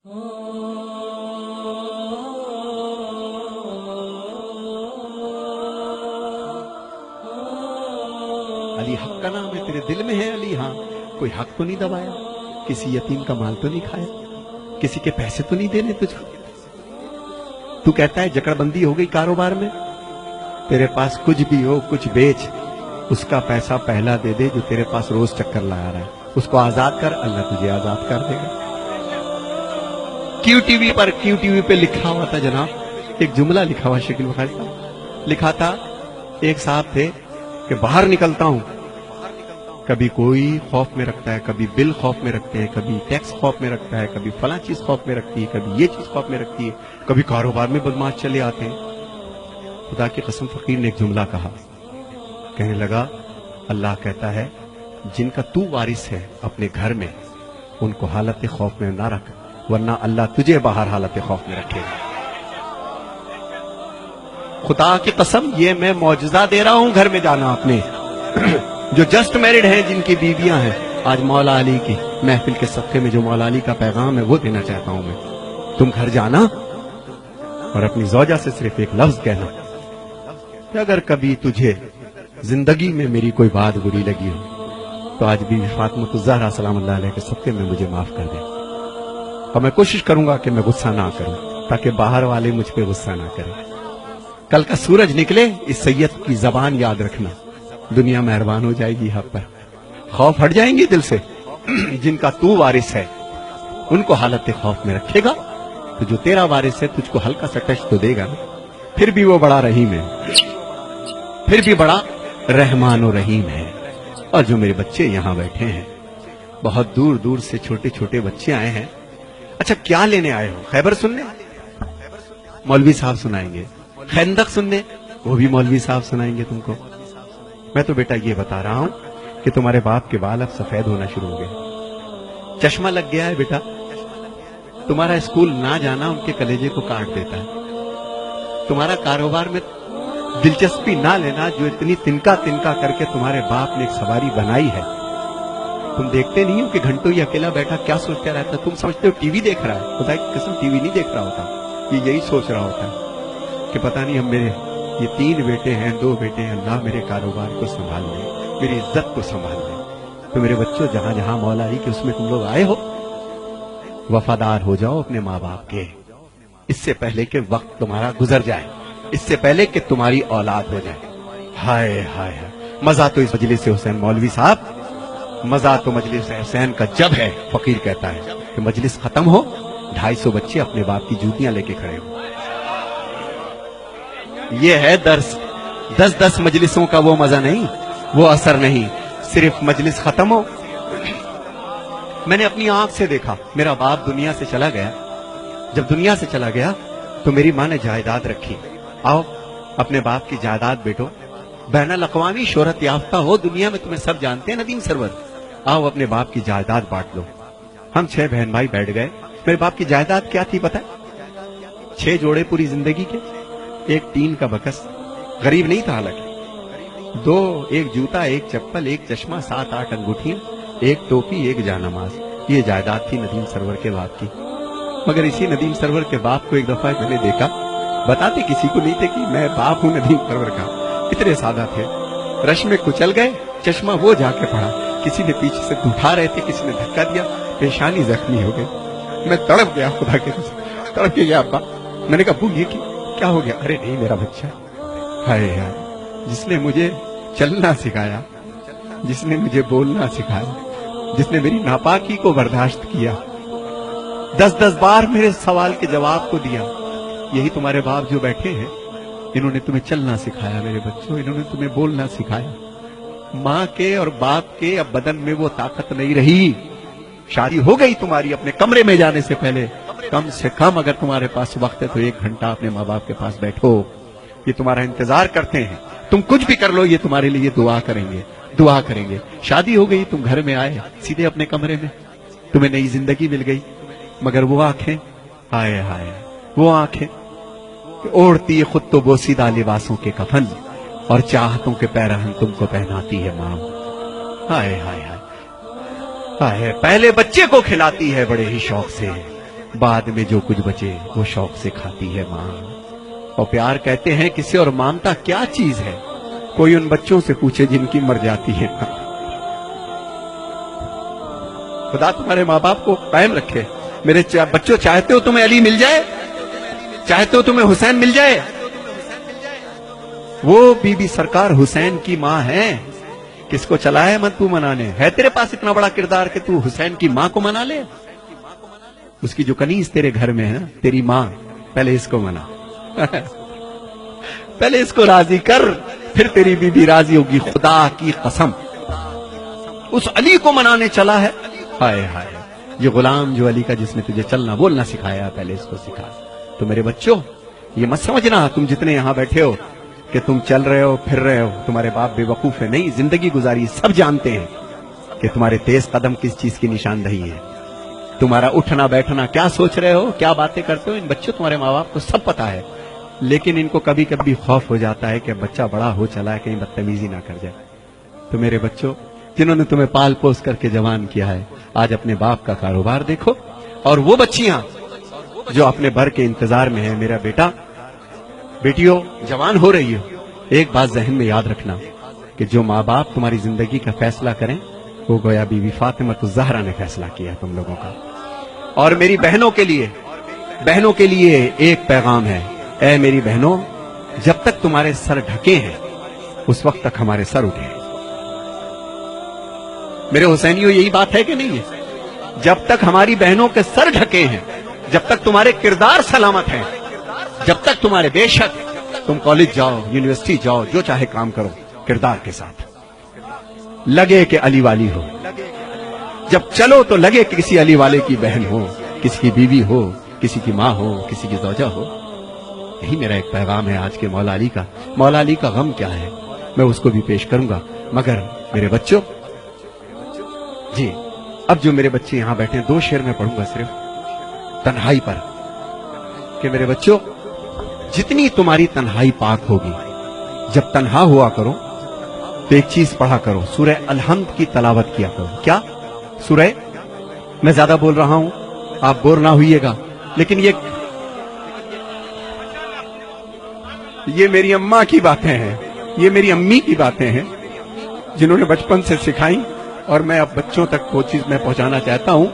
علی حق کا نام ہے تیرے دل میں ہے علی، ہاں کوئی حق تو نہیں دبایا، کسی یتیم کا مال تو نہیں کھایا، کسی کے پیسے تو نہیں دینے تجھ کو۔ تو کہتا ہے جکڑ بندی ہو گئی کاروبار میں، تیرے پاس کچھ بھی ہو کچھ بیچ، اس کا پیسہ پہلا دے دے جو تیرے پاس روز چکر لگا رہا ہے، اس کو آزاد کر، اللہ تجھے آزاد کر دے گا۔ کیو ٹی وی پہ لکھا ہوا تھا جناب، ایک جملہ لکھا ہوا شکیل بخاری صاحب، لکھا تھا ایک صاحب تھے کہ باہر نکلتا ہوں، کبھی کوئی خوف میں رکھتا ہے، کبھی بل خوف میں رکھتے ہیں، کبھی ٹیکس خوف میں رکھتا ہے، کبھی فلاں چیز خوف میں رکھتی ہے، کبھی یہ چیز خوف میں رکھتی ہے، کبھی کاروبار میں بدماش چلے آتے ہیں۔ خدا کی قسم فقیر نے ایک جملہ کہا، کہنے لگا اللہ کہتا ہے جن کا تو وارث ہے اپنے گھر میں ان کو حالت خوف میں نہ رکھ، ورنہ اللہ تجھے باہر حالت خوف میں رکھے گا۔ خدا کی قسم یہ میں معجزہ دے رہا ہوں، گھر میں جانا اپنے جو جسٹ میرڈ ہیں، جن کی بیویاں ہیں، آج مولا علی کی محفل کے صدقے میں جو مولا علی کا پیغام ہے وہ دینا چاہتا ہوں میں۔ تم گھر جانا اور اپنی زوجہ سے صرف ایک لفظ کہنا کہ اگر کبھی تجھے زندگی میں میری کوئی بات بری لگی ہو تو آج بھی فاطمہ الزہرا سلام اللہ علیہ کے صدقے میں مجھے معاف کر دے، اور میں کوشش کروں گا کہ میں غصہ نہ کروں تاکہ باہر والے مجھ پہ غصہ نہ کریں۔ کل کا سورج نکلے اس سید کی زبان یاد رکھنا، دنیا مہربان ہو جائے گی حق پر، خوف ہٹ جائیں گے دل سے۔ جن کا تو وارث ہے ان کو حالت خوف میں رکھے گا تو جو تیرا وارث ہے تجھ کو ہلکا سا ٹچ تو دے گا نا، پھر بھی وہ بڑا رحیم ہے، پھر بھی بڑا رحمان و رحیم ہے۔ اور جو میرے بچے یہاں بیٹھے ہیں، بہت دور دور سے چھوٹے چھوٹے بچے آئے ہیں، اچھا کیا لینے آئے ہو؟ خیبر سننے؟ مولوی صاحب سنائیں گے۔ خندق سننے؟ وہ بھی مولوی صاحب سنائیں گے تم کو۔ میں تو بیٹا یہ بتا رہا ہوں کہ تمہارے باپ کے بال اب سفید ہونا شروع ہو گئے، چشمہ لگ گیا ہے بیٹا، تمہارا اسکول نہ جانا ان کے کلیجے کو کاٹ دیتا ہے، تمہارا کاروبار میں دلچسپی نہ لینا جو اتنی تنکا تنکا کر کے تمہارے باپ نے ایک سواری بنائی ہے، تم دیکھتے نہیں ہو کہ گھنٹوں یہ اکیلا بیٹھا کیا سوچتا رہتا ہے؟ تم سمجھتے ہو ٹی وی دیکھ رہا ہے، خدا کی قسم ٹی وی نہیں دیکھ رہا ہوتا، یہ یہی سوچ رہا ہوتا ہے کہ پتہ نہیں ہم میرے یہ 3 بیٹے ہیں 2 بیٹے ہیں، اللہ میرے کاروبار کو سنبھال لے، میری عزت کو سنبھال لے۔ تو میرے بچوں جہاں جہاں مولا علی کے اس میں تم لوگ آئے ہو، وفادار ہو جاؤ اپنے ماں باپ کے، اس سے پہلے کہ وقت تمہارا گزر جائے، اس سے پہلے کہ تمہاری اولاد ہو جائے۔ ہائے ہائے ہائے، مزہ تو اس مجلس حسین مولوی صاحب، مزہ تو مجلس حسین کا جب ہے، فقیر کہتا ہے کہ مجلس ختم ہو 250 بچے اپنے باپ کی جوتیاں لے کے کھڑے ہو۔ یہ ہے درس، 10 مجلسوں کا وہ مزہ نہیں، وہ اثر نہیں، صرف مجلس ختم ہو۔ میں نے اپنی آنکھ سے دیکھا، میرا باپ دنیا سے چلا گیا، جب دنیا سے چلا گیا تو میری ماں نے جائیداد رکھی، آؤ اپنے باپ کی جائیداد بیٹو، بین الاقوامی شہرت یافتہ ہو، دنیا میں تمہیں سب جانتے ہیں ندیم سرور، آؤ اپنے باپ کی جائیداد بانٹ لو۔ ہم 6 بہن بھائی بیٹھ گئے۔ میرے باپ کی جائیداد کیا تھی پتہ ہے؟ 6 جوڑے پوری زندگی کے، ایک ٹین کا بکس، غریب نہیں تھا حالانکہ، 2 ایک جوتا، ایک چپل، ایک چشمہ، 7-8 انگوٹھیاں، ایک ٹوپی، ایک جانماز، یہ جائیداد تھی ندیم سرور کے باپ کی۔ مگر اسی ندیم سرور کے باپ کو ایک دفعہ میں نے دیکھا، بتاتے کسی کو نہیں تھے کہ میں باپ ہوں ندیم سرور کا، اتنے سادہ تھے، رش میں کچل گئے، چشمہ وہ جا کے پڑا، کسی نے پیچھے سے اٹھا رہے تھے، کسی نے دھکا دیا، پیشانی زخمی ہو گئی، میں تڑپ گیا، خدا کے قسم تڑپ کے گیا ابا۔ میں نے کہا ابو یہ کیا ہو گیا؟ ارے نہیں میرا بچہ، ہائے ہائے، جس نے مجھے چلنا سکھایا، جس نے مجھے بولنا سکھایا، جس نے میری ناپاکی کو برداشت کیا، 10 بار میرے سوال کے جواب کو دیا، یہی تمہارے باپ جو بیٹھے ہیں، انہوں نے تمہیں چلنا سکھایا میرے بچوں، انہوں نے تمہیں بولنا سکھایا۔ ماں کے اور باپ کے اب بدن میں وہ طاقت نہیں رہی، شادی ہو گئی تمہاری، اپنے کمرے میں جانے سے پہلے کم سے کم اگر تمہارے پاس وقت ہے تو 1 گھنٹہ اپنے ماں باپ کے پاس بیٹھو، یہ تمہارا انتظار کرتے ہیں، تم کچھ بھی کر لو یہ تمہارے لیے دعا کریں گے، دعا کریں گے۔ شادی ہو گئی، تم گھر میں آئے سیدھے اپنے کمرے میں، تمہیں نئی زندگی مل گئی، مگر وہ آنکھیں، ہائے ہائے، وہ آنکھیں اوڑھتی خود تو بوسیدہ لباسوں کے کفن اور چاہتوں کے پیرہن تم کو پہناتی ہے ماں، ہائے ہائے ہائے ہائے، پہلے بچے کو کھلاتی ہے بڑے ہی شوق سے، بعد میں جو کچھ بچے وہ شوق سے کھاتی ہے ماں. اور پیار کہتے ہیں کسی اور مانتا کیا چیز ہے, کوئی ان بچوں سے پوچھے جن کی مر جاتی ہے ماں. خدا تمہارے ماں باپ کو قائم رکھے. میرے بچوں, چاہتے ہو تمہیں علی مل جائے, چاہتے ہو تمہیں حسین مل جائے؟ وہ بی بی سرکار حسین کی ماں ہے. کس کو چلا ہے من تو منانے؟ ہے تیرے پاس اتنا بڑا کردار کہ تو حسین کی ماں کو منا لے؟ اس کی جو کنیز تیرے گھر میں ہے نا, تیری ماں, پہلے اس کو منا. پہلے اس کو راضی کر, پھر تیری بی بی راضی ہوگی. خدا کی قسم اس علی کو منانے چلا ہے. ہائے ہائے, یہ غلام جو علی کا, جس نے تجھے چلنا بولنا سکھایا, پہلے اس کو سکھا. تو میرے بچوں, یہ مت سمجھنا تم جتنے یہاں بیٹھے ہو کہ تم چل رہے ہو پھر رہے ہو, تمہارے باپ بے وقوف ہے. نہیں, زندگی گزاری, سب جانتے ہیں کہ تمہارے تیز قدم کس چیز کی نشاندہی ہے. تمہارا اٹھنا بیٹھنا, کیا سوچ رہے ہو, کیا باتیں کرتے ہو, ان بچوں تمہارے ماں باپ کو سب پتا ہے. لیکن ان کو کبھی کبھی خوف ہو جاتا ہے کہ بچہ بڑا ہو چلا ہے, کہیں بدتمیزی نہ کر جائے. تو میرے بچوں, جنہوں نے تمہیں پال پوس کر کے جوان کیا ہے, آج اپنے باپ کا کاروبار دیکھو. اور وہ بچیاں جو اپنے بھر کے انتظار میں ہیں, میرا بیٹا بیٹیوں جوان ہو رہی ہو, ایک بات ذہن میں یاد رکھنا کہ جو ماں باپ تمہاری زندگی کا فیصلہ کریں وہ گویا بی بی فاطمہ الزہرا نے فیصلہ کیا ہے تم لوگوں کا. اور میری بہنوں کے لیے ایک پیغام ہے. اے میری بہنوں, جب تک تمہارے سر ڈھکے ہیں اس وقت تک ہمارے سر اٹھے ہیں. میرے حسینیوں, یہی بات ہے کہ نہیں ہے؟ جب تک ہماری بہنوں کے سر ڈھکے ہیں, جب تک تمہارے کردار سلامت ہیں, جب تک تمہارے, بے شک تم کالج جاؤ, یونیورسٹی جاؤ, جو چاہے کام کرو, کردار کے ساتھ لگے کہ علی والی ہو. جب چلو تو لگے کہ کسی علی والے کی بہن ہو, کسی کی بیوی ہو, کسی کی ماں ہو, کسی کی زوجہ ہو. یہی میرا ایک پیغام ہے آج کے مولا علی کا. مولا علی کا غم کیا ہے میں اس کو بھی پیش کروں گا, مگر میرے بچوں, جی اب جو میرے بچے یہاں بیٹھے ہیں, 2 شعر میں پڑھوں گا صرف تنہائی پر, کہ میرے بچوں جتنی تمہاری تنہائی پاک ہوگی, جب تنہا ہوا کرو تو ایک چیز پڑھا کرو, سورہ الحمد کی تلاوت کیا کرو. کیا سورہ, میں زیادہ بول رہا ہوں, آپ بور نہ ہوئیے گا, لیکن یہ میری اماں کی باتیں ہیں, یہ میری امی کی باتیں ہیں جنہوں نے بچپن سے سکھائیں, اور میں اب بچوں تک وہ چیز میں پہنچانا چاہتا ہوں,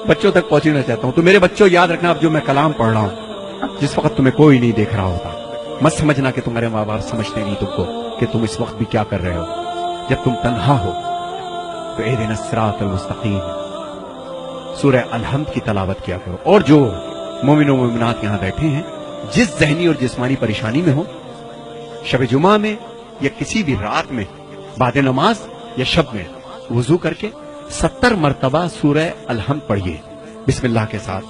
بچوں تک پہنچنا چاہتا ہوں. تو میرے بچوں یاد رکھنا, اب جو میں کلام پڑھ رہا ہوں, جس وقت تمہیں کوئی نہیں دیکھ رہا ہوتا, مت سمجھنا کہ تمہارے ماں باپ سمجھتے نہیں تم کو کہ تم اس وقت بھی کیا کر رہے ہو. جب تم تنہا ہو تو اہدنا الصراط المستقیم سورہ الحمد کی تلاوت کیا کرو. اور جو مومن و مومنات یہاں بیٹھے ہیں, جس ذہنی اور جسمانی پریشانی میں ہو, شب جمعہ میں یا کسی بھی رات میں, بعد نماز یا شب میں, وضو کر کے 70 مرتبہ سورہ الحمد پڑھیے بسم اللہ کے ساتھ.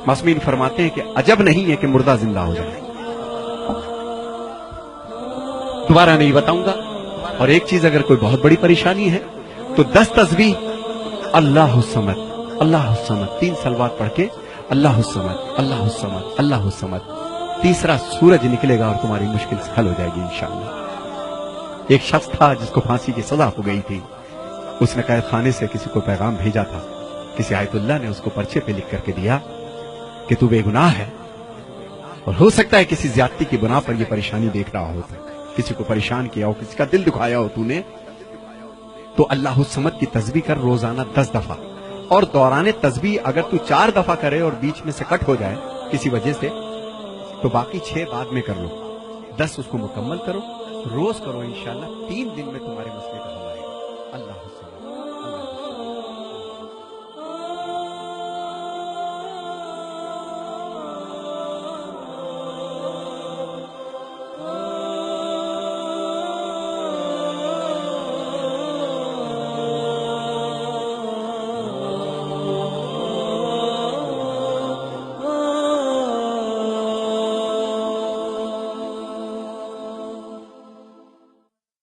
معصومین فرماتے ہیں کہ عجب نہیں ہے کہ مردہ زندہ ہو جائے. دوبارہ نہیں بتاؤں گا. اور ایک چیز, اگر کوئی بہت بڑی پریشانی ہے تو 10 تسبیح اللہ الصمد, اللہ الصمد, 3 صلوات پڑھ کے اللہ الصمد, اللہ الصمد, اللہ الصمد. تیسرا سورج نکلے گا اور تمہاری مشکل حل ہو جائے گی انشاءاللہ. ایک شخص تھا جس کو پھانسی کی سزا ہو گئی تھی, اس نے قید خانے سے کسی کو پیغام بھیجا تھا. کسی آیت اللہ نے اس کو پرچے پہ لکھ کر کے دیا کہ تو بے گناہ ہے, اور ہو سکتا ہے کسی زیادتی کی بنا پر یہ پریشانی دیکھ رہا ہو, کسی کو پریشان کیا ہو, کسی کا دل دکھایا ہو تو نے, تو اللہ الصمد کی تسبیح کر روزانہ 10 دفعہ. اور دوران تسبیح اگر تو 4 دفعہ کرے اور بیچ میں سے کٹ ہو جائے کسی وجہ سے, تو باقی 6 بعد میں کر لو. 10 اس کو مکمل کرو, روز کرو, انشاءاللہ 3 دن میں تمہارے مسئلے کا حل آئے گا. اللہ